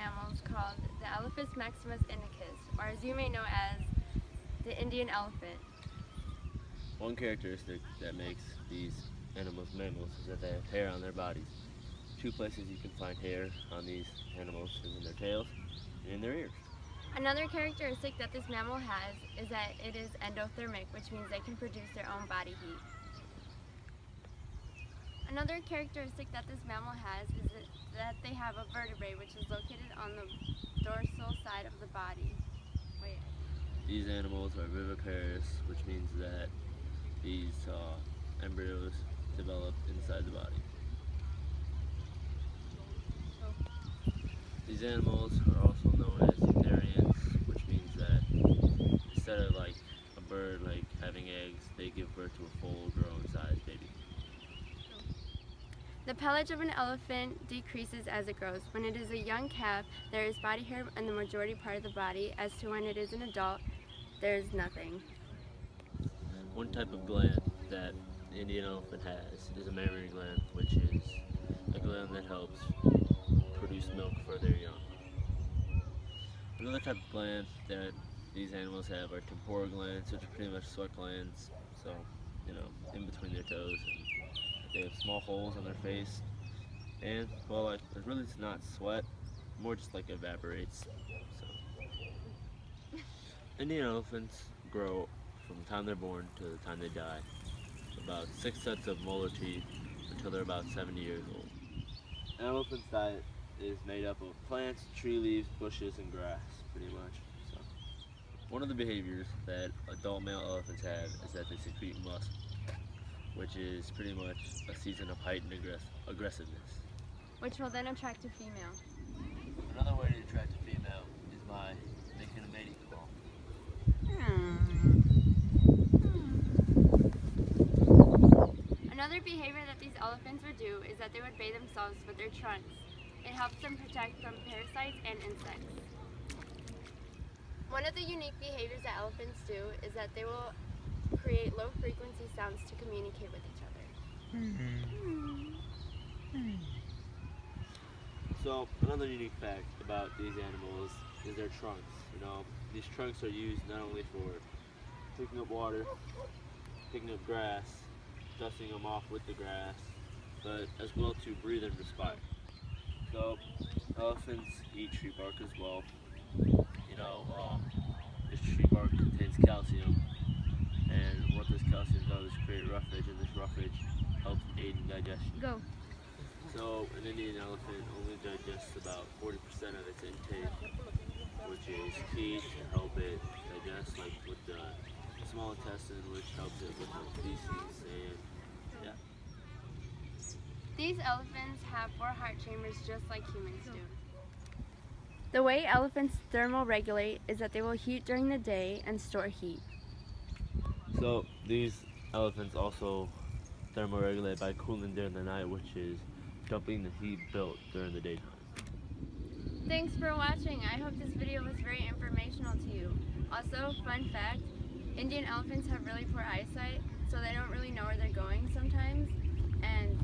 mammals called the Elephas maximus indicus, or as you may know as the Indian elephant. One characteristic that makes these animals mammals is that they have hair on their bodies. Two places you can find hair on these animals is in their tails and in their ears. Another characteristic that this mammal has is that it is endothermic, which means they can produce their own body heat. Another characteristic that this mammal has is that they have a vertebrae, which is located on the dorsal side of the body. These animals are viviparous, which means that these embryos develop inside the body. These animals are also known as eutherians, which means that instead of like a bird like having eggs, they give birth to a full-grown sized baby. The pelage of an elephant decreases as it grows. When it is a young calf, there is body hair in the majority part of the body. As to when it is an adult, there is nothing. One type of gland that the Indian elephant has is a mammary gland, which is a gland that helps produce milk for their young. Another type of gland that these animals have are temporal glands, which are pretty much sweat glands, so, in between their toes. And they have small holes on their face, and, well, it really is not sweat, more just like evaporates. So, Indian elephants grow from the time they're born to the time they die, about 6 sets of molar teeth until they're about 70 years old. An elephant's diet is made up of plants, tree leaves, bushes, and grass, pretty much. So, one of the behaviors that adult male elephants have is that they secrete musk, which is pretty much a season of heightened aggressiveness. Which will then attract a female. Another way to attract a female is by making a mating call. Another behavior that these elephants would do is that they would bathe themselves with their trunks. It helps them protect from parasites and insects. One of the unique behaviors that elephants do is that they will create low frequency sounds to communicate with each other. So another unique fact about these animals is their trunks. These trunks are used not only for picking up water, picking up grass, dusting them off with the grass, but as well to breathe and respire. So elephants eat tree bark as well. This tree bark contains calcium, and what this calcium does is create roughage, and this roughage helps aid in digestion. Go. So an Indian elephant only digests about 40% of its intake, which is key to help it digest, like with the small intestine, which helps it with the feces, and yeah. These elephants have 4 heart chambers just like humans do. The way elephants thermoregulate is that they will heat during the day and store heat. So these elephants also thermoregulate by cooling during the night, which is dumping the heat built during the daytime. Thanks for watching. I hope this video was very informational to you. Also, fun fact, Indian elephants have really poor eyesight, so they don't really know where they're going sometimes. And